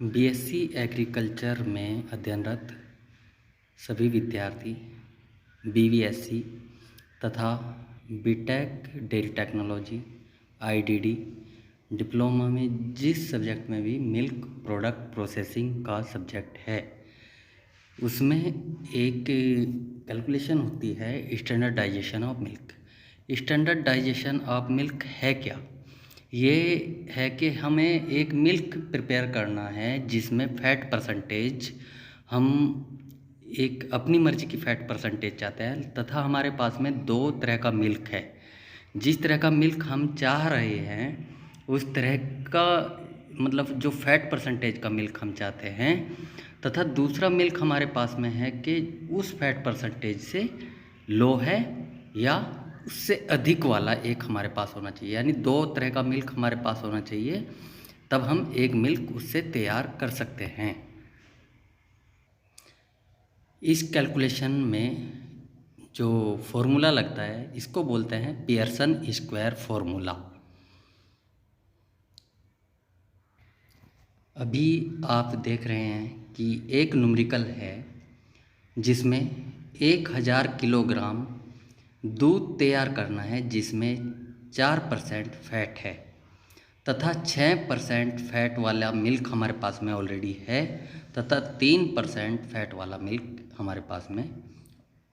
BSc agriculture में अध्ययनरत सभी विद्यार्थी बीवीएससी तथा BTech dairy technology IDD diploma में जिस सब्जेक्ट में भी मिल्क प्रोडक्ट प्रोसेसिंग का सब्जेक्ट है उसमें एक कैलकुलेशन होती है standardisation of milk. Standardisation of milk है क्या? ये है कि हमें एक मिल्क प्रिपेयर करना है जिसमें फ़ैट परसेंटेज हम एक अपनी मर्ज़ी की फ़ैट परसेंटेज चाहते हैं तथा हमारे पास में दो तरह का मिल्क है। जिस तरह का मिल्क हम चाह रहे हैं उस तरह का मतलब जो फ़ैट परसेंटेज का मिल्क हम चाहते हैं तथा दूसरा मिल्क हमारे पास में है कि उस फ़ैट परसेंटेज से लो है या उससे अधिक वाला एक हमारे पास होना चाहिए। यानी दो तरह का मिल्क हमारे पास होना चाहिए, तब हम एक मिल्क उससे तैयार कर सकते हैं। इस कैलकुलेशन में जो फॉर्मूला लगता है इसको बोलते हैं पियर्सन स्क्वायर फॉर्मूला। अभी आप देख रहे हैं कि एक न्यूमेरिकल है जिसमें 1000 किलोग्राम दूध तैयार करना है जिसमें 4% फैट है तथा 6% फैट वाला मिल्क हमारे पास में ऑलरेडी है तथा 3% फैट वाला मिल्क हमारे पास में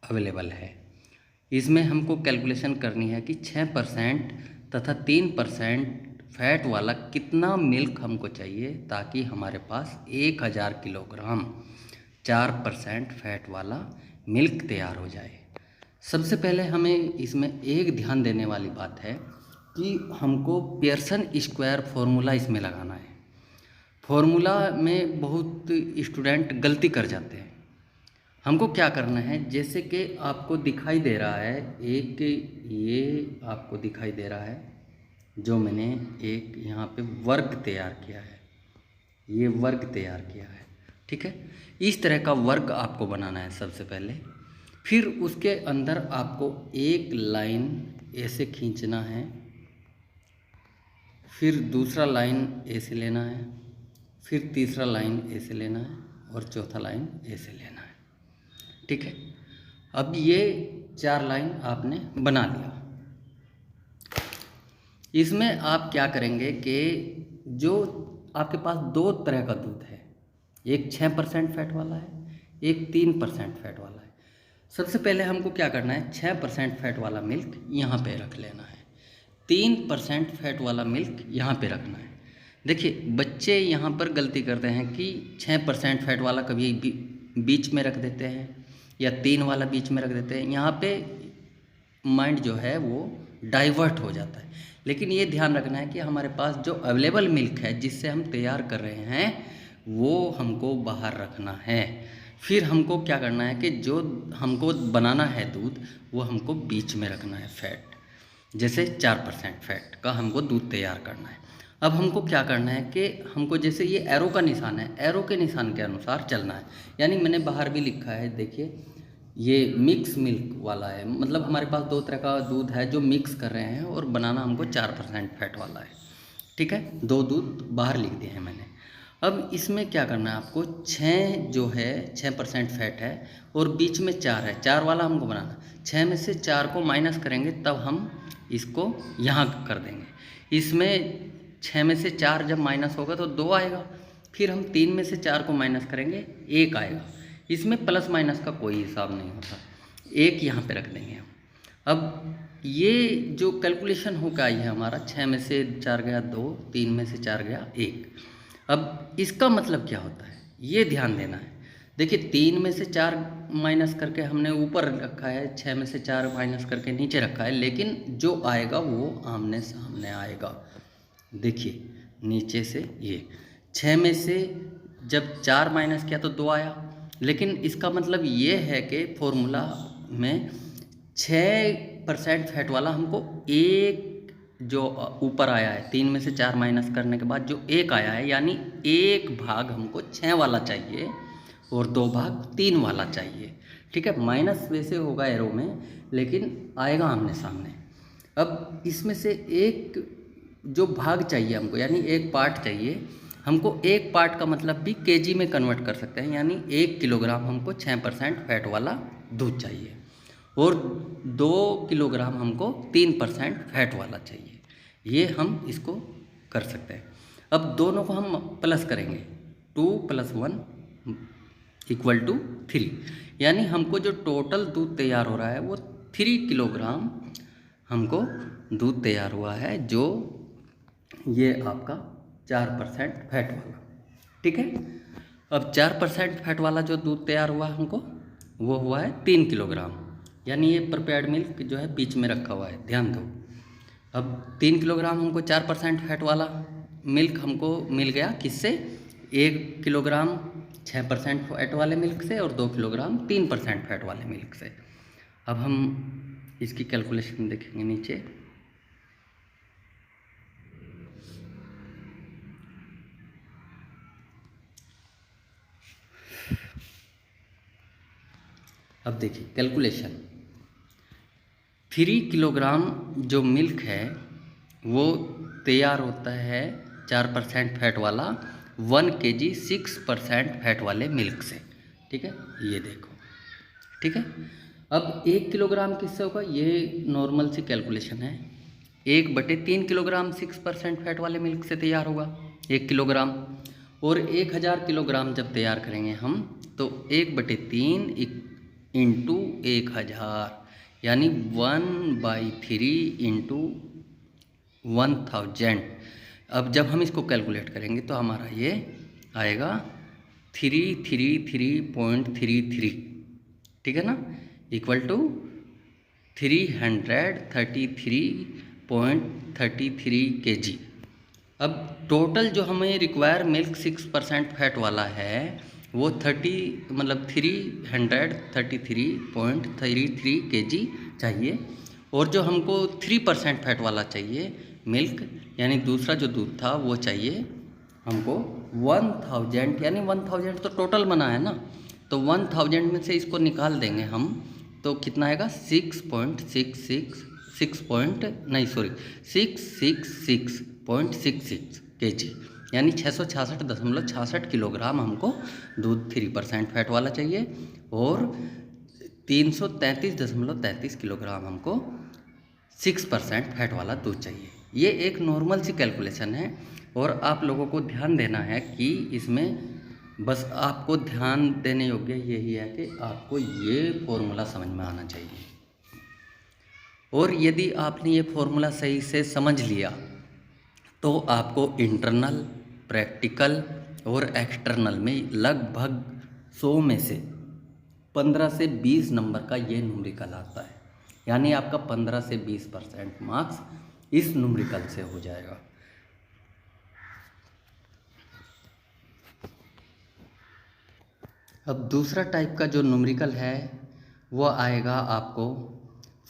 अवेलेबल है। इसमें हमको कैलकुलेशन करनी है कि 6% तथा 3% फैट वाला कितना मिल्क हमको चाहिए ताकि हमारे पास 1000 किलोग्राम 4% फैट वाला मिल्क तैयार हो जाए। सबसे पहले हमें इसमें एक ध्यान देने वाली बात है कि हमको पियर्सन स्क्वायर फॉर्मूला इसमें लगाना है। फॉर्मूला में बहुत स्टूडेंट गलती कर जाते हैं। हमको क्या करना है, जैसे कि आपको दिखाई दे रहा है एक ये आपको दिखाई दे रहा है जो मैंने एक यहाँ पे वर्ग तैयार किया है, ये वर्ग तैयार किया है, ठीक है। इस तरह का वर्ग आपको बनाना है सबसे पहले। फिर उसके अंदर आपको एक लाइन ऐसे खींचना है, फिर दूसरा लाइन ऐसे लेना है, फिर तीसरा लाइन ऐसे लेना है और चौथा लाइन ऐसे लेना है, ठीक है। अब ये 4 लाइन आपने बना लिया। इसमें आप क्या करेंगे कि जो आपके पास दो तरह का दूध है, एक 6% फैट वाला है, एक 3% फैट वाला है। सबसे पहले हमको क्या करना है, 6% फैट वाला मिल्क यहाँ पे रख लेना है, 3% फैट वाला मिल्क यहाँ पे रखना है। देखिए बच्चे यहाँ पर गलती करते हैं कि 6% फैट वाला कभी बीच में रख देते हैं या 3 वाला बीच में रख देते हैं। यहाँ पे माइंड जो है वो डाइवर्ट हो जाता है। लेकिन ये ध्यान रखना है कि हमारे पास जो अवेलेबल मिल्क है जिससे हम तैयार कर रहे हैं वो हमको बाहर रखना है। फिर हमको क्या करना है कि जो हमको बनाना है दूध वो हमको बीच में रखना है फैट, जैसे 4% फैट का हमको दूध तैयार करना है। अब हमको क्या करना है कि हमको जैसे ये एरो का निशान है, एरो के निशान के अनुसार चलना है। यानी मैंने बाहर भी लिखा है, देखिए ये मिक्स मिल्क वाला है, मतलब हमारे पास दो तरह का दूध है जो मिक्स कर रहे हैं और बनाना हमको 4% फैट वाला है, ठीक है। दो दूध बाहर लिख दिए हैं मैंने। अब इसमें क्या करना है आपको, 6% फैट है और बीच में 4 है, 4 वाला हमको बनाना। 6 में से 4 को माइनस करेंगे तब हम इसको यहाँ कर देंगे। इसमें 6 में से 4 जब माइनस होगा तो 2 आएगा, फिर हम 3 में से 4 को माइनस करेंगे 1 आएगा। इसमें प्लस माइनस का कोई हिसाब नहीं होता, 1 यहाँ पे रख देंगे हम। अब ये जो कैलकुलेशन होगा ये हमारा 6 में से 4 गया 2, 3 में से 4 गया 1। अब इसका मतलब क्या होता है ये ध्यान देना है। देखिए 3 में से 4 माइनस करके हमने ऊपर रखा है, 6 में से 4 माइनस करके नीचे रखा है, लेकिन जो आएगा वो आमने सामने आएगा। देखिए नीचे से ये 6 में से जब 4 माइनस किया तो 2 आया, लेकिन इसका मतलब ये है कि फॉर्मूला में 6% फैट वाला हमको एक जो ऊपर आया है 3 में से 4 माइनस करने के बाद जो 1 आया है, यानी 1 भाग हमको 6 वाला चाहिए और 2 भाग 3 वाला चाहिए, ठीक है। माइनस वैसे होगा एरो में, लेकिन आएगा आमने सामने। अब इसमें से एक जो भाग चाहिए हमको, यानी एक पार्ट चाहिए, हमको एक पार्ट का मतलब भी केजी में कन्वर्ट कर सकते हैं, यानी 1 किलोग्राम हमको 6% फैट वाला दूध चाहिए और 2 किलोग्राम हमको 3% फैट वाला चाहिए। ये हम इसको कर सकते हैं। अब दोनों को हम प्लस करेंगे, 2 + 1 = 3, यानी हमको जो टोटल दूध तैयार हो रहा है वो 3 किलोग्राम हमको दूध तैयार हुआ है, जो ये आपका 4% फैट वाला, ठीक है। अब 4% फैट वाला जो दूध तैयार हुआ हमको वो हुआ है 3 किलोग्राम, यानी ये प्रिपेयर्ड मिल्क जो है बीच में रखा हुआ है, ध्यान दो। अब 3 किलोग्राम हमको 4% फैट वाला मिल्क हमको मिल गया, किससे? 1 किलोग्राम 6% फैट वाले मिल्क से और 2 किलोग्राम 3% फैट वाले मिल्क से। अब हम इसकी कैलकुलेशन देखेंगे नीचे। अब देखिए कैलकुलेशन, 3 किलोग्राम जो मिल्क है वो तैयार होता है 4% फैट वाला 1 kg 6% फैट वाले मिल्क से, ठीक है। ये देखो, ठीक है। अब 1 किलोग्राम किससे होगा? ये नॉर्मल सी कैलकुलेशन है, 1/3 किलोग्राम 6% फैट वाले मिल्क से तैयार होगा 1 किलोग्राम। और 1000 किलोग्राम जब तैयार करेंगे हम तो 1/3 इंटू 1000, यानी 1/3 इंटू 1000। अब जब हम इसको कैलकुलेट करेंगे तो हमारा ये आएगा 333.33, ठीक है ना, = 333.33 kg। अब टोटल जो हमें रिक्वायर मिल्क 6% फैट वाला है वो 333.33 kg चाहिए, और जो हमको 3% फैट वाला चाहिए मिल्क, यानी दूसरा जो दूध था वो चाहिए हमको 1000, यानी 1000 तो टोटल बना है ना, तो 1000 में से इसको निकाल देंगे हम तो कितना आएगा? 666 kg, यानी 666.66 किलोग्राम हमको दूध 3% फैट वाला चाहिए और 333.33 किलोग्राम हमको 6% फैट वाला दूध चाहिए। ये एक नॉर्मल सी कैलकुलेशन है और आप लोगों को ध्यान देना है कि इसमें बस आपको ध्यान देने योग्य यही है कि आपको ये फॉर्मूला समझ में आना चाहिए, और यदि आपने ये फॉर्मूला सही से समझ लिया तो आपको इंटरनल, प्रैक्टिकल और एक्सटर्नल में लगभग 100 में से 15 से 20 नंबर का ये न्यूमेरिकल आता है, यानी आपका 15 से 20% मार्क्स इस न्यूमेरिकल से हो जाएगा। अब दूसरा टाइप का जो न्यूमेरिकल है वो आएगा आपको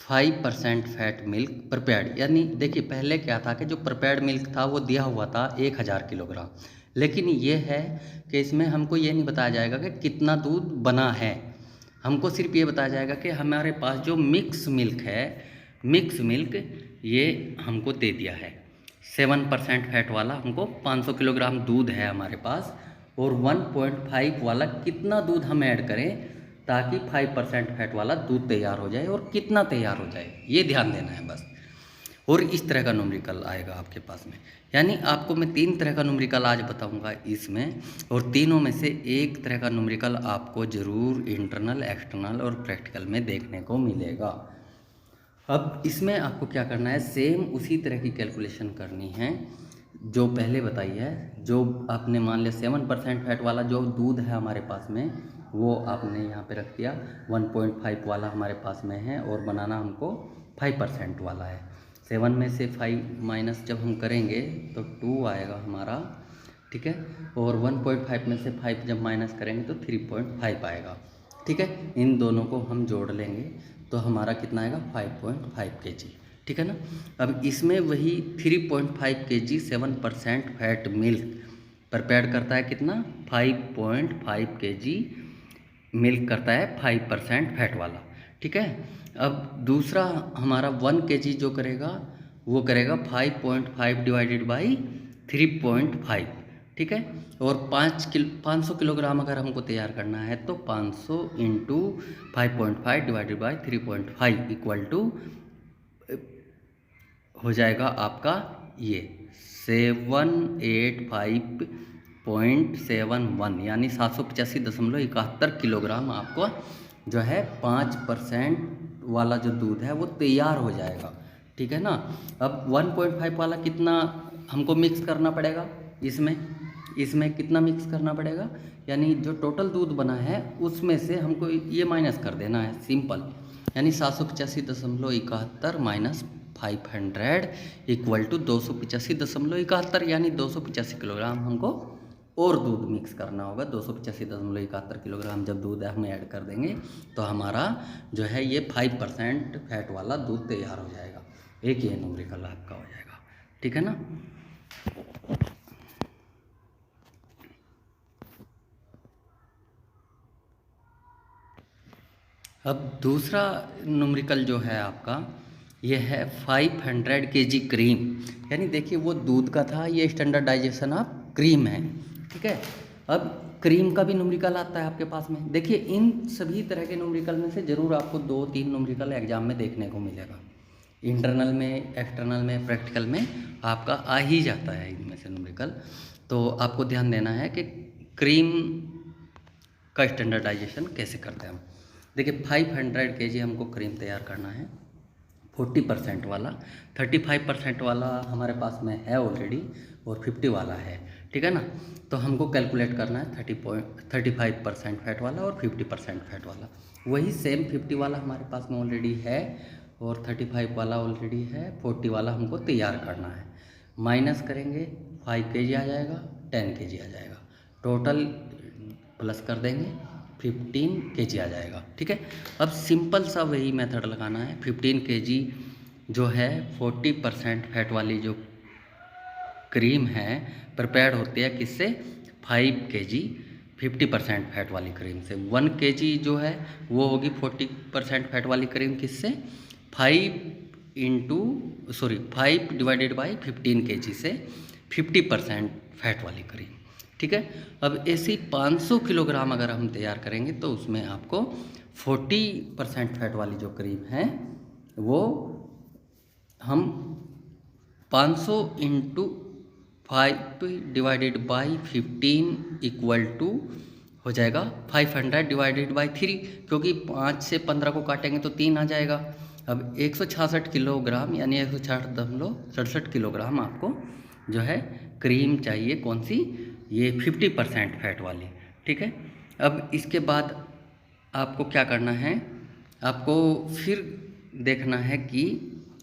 5% फैट मिल्क प्रिपेयर्ड, यानी देखिए पहले क्या था कि जो प्रिपेयर्ड मिल्क था वो दिया हुआ था 1000 किलोग्राम, लेकिन ये है कि इसमें हमको ये नहीं बताया जाएगा कि कितना दूध बना है, हमको सिर्फ ये बताया जाएगा कि हमारे पास जो मिक्स मिल्क है, मिक्स मिल्क ये हमको दे दिया है 7% फैट वाला, हमको 500 किलोग्राम दूध है हमारे पास, और 1.5 वाला कितना दूध हम ऐड करें ताकि 5% फैट वाला दूध तैयार हो जाए और कितना तैयार हो जाए, ये ध्यान देना है बस। और इस तरह का न्यूमेरिकल आएगा आपके पास में, यानी आपको मैं 3 तरह का न्यूमेरिकल आज बताऊंगा इसमें, और तीनों में से एक तरह का न्यूमेरिकल आपको ज़रूर इंटरनल, एक्सटर्नल और प्रैक्टिकल में देखने को मिलेगा। अब इसमें आपको क्या करना है, सेम उसी तरह की कैलकुलेशन करनी है जो पहले बताई है। जो आपने मान लिया 7% फैट वाला जो दूध है हमारे पास में वो आपने यहाँ पे रख दिया, 1.5 वाला हमारे पास में है और बनाना हमको 5% वाला है। 7 में से 5 माइनस जब हम करेंगे तो 2 आएगा हमारा, ठीक है, और 1.5 में से 5 जब माइनस करेंगे तो 3.5 आएगा, ठीक है। इन दोनों को हम जोड़ लेंगे तो हमारा कितना आएगा? 5.5 kg, ठीक है ना। अब इसमें वही 3.5 kg 7% फैट मिल्क प्रिपेयर करता है कितना? 5.5 kg मिल्क करता है 5% फैट वाला, ठीक है। अब दूसरा हमारा 1 kg जो करेगा वो करेगा 5.5 डिवाइडेड बाई 3.5, ठीक है। और 500 किलोग्राम अगर हमको तैयार करना है तो 500 into 5.5 divided by 3.5 equal to हो जाएगा आपका ये 785.71 यानी 785.71 किलोग्राम आपको जो है 5% वाला जो दूध है वो तैयार हो जाएगा, ठीक है ना। अब 1.5 वाला कितना हमको मिक्स करना पड़ेगा, इसमें कितना मिक्स करना पड़ेगा, यानी जो टोटल दूध बना है उसमें से हमको ये माइनस कर देना है, सिंपल। यानी 785.71 माइनस 500 इक्वल टू 285.71 यानी 285 किलोग्राम हमको और दूध मिक्स करना होगा। 285.71 किलोग्राम जब दूध हम ऐड कर देंगे तो हमारा जो है ये 5% फैट वाला दूध तैयार हो जाएगा। एक ये न्यूमेरिकल आपका हो जाएगा, ठीक है ना। अब दूसरा न्यूमेरिकल जो है आपका ये है 500 kg क्रीम, यानी देखिए वो दूध का था, ये स्टैंडर्डाइजेशन ऑफ क्रीम है, ठीक है। अब क्रीम का भी न्यूमेरिकल आता है आपके पास में। देखिए इन सभी तरह के न्यूमेरिकल में से ज़रूर आपको 2-3 न्यूमेरिकल एग्जाम में देखने को मिलेगा, इंटरनल में, एक्सटर्नल में, प्रैक्टिकल में आपका आ ही जाता है इनमें से न्यूमेरिकल। तो आपको ध्यान देना है कि क्रीम का स्टैंडर्डाइजेशन कैसे करते हैं हम। देखिए 500 kg हमको क्रीम तैयार करना है, 40% वाला, 35% वाला हमारे पास में है ऑलरेडी और 50 वाला है, ठीक है ना। तो हमको कैलकुलेट करना है 35% फैट वाला और 50% फैट वाला। वही सेम 50 वाला हमारे पास में ऑलरेडी है और 35 वाला ऑलरेडी है, 40 वाला हमको तैयार करना है। माइनस करेंगे 5 kg आ जाएगा, 10 kg आ जाएगा, टोटल प्लस कर देंगे 15 kg आ जाएगा, ठीक है। अब सिंपल सा वही मेथड लगाना है। 15 kg जो है 40% फैट वाली जो क्रीम है प्रिपेयर्ड होती है किससे, 5 kg 50% फैट वाली क्रीम से। 1 kg जो है वो होगी 40% फैट वाली क्रीम किससे, 5 डिवाइडेड बाई 15 kg से 50% फैट वाली क्रीम, ठीक है। अब ऐसी 500 किलोग्राम अगर हम तैयार करेंगे तो उसमें आपको 40% फैट वाली जो क्रीम है वो हम 500 into 5 divided by 15 equal to हो जाएगा 500 डिवाइडेड बाई 3, क्योंकि 5 से 15 को काटेंगे तो 3 आ जाएगा। अब 166 किलोग्राम यानी 166.67 किलोग्राम आपको जो है क्रीम चाहिए, कौन सी, ये 50% फैट वाली, ठीक है। अब इसके बाद आपको क्या करना है, आपको फिर देखना है कि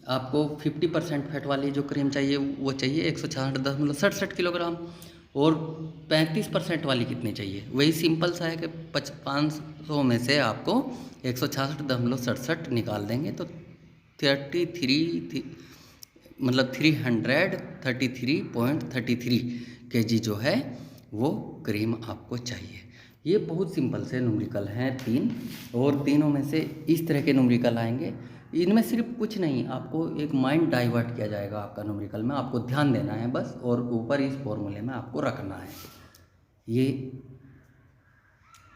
आपको 50% फैट वाली जो क्रीम चाहिए वो चाहिए 166.67 किलोग्राम, और 35% वाली कितनी चाहिए, वही सिंपल सा है कि 500 में से आपको 166.67 निकाल देंगे तो 33 मतलब 333.33 kg जो है वो क्रीम आपको चाहिए। ये बहुत सिंपल से न्यूमेरिकल हैं 3, और तीनों में से इस तरह के न्यूमेरिकल आएंगे। इनमें सिर्फ कुछ नहीं, आपको एक माइंड डाइवर्ट किया जाएगा आपका न्यूमेरिकल में, आपको ध्यान देना है बस, और ऊपर इस फॉर्मूले में आपको रखना है। ये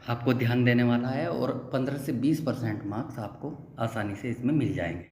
आपको ध्यान देने वाला है और 15 से 20% मार्क्स आपको आसानी से इसमें मिल जाएंगे।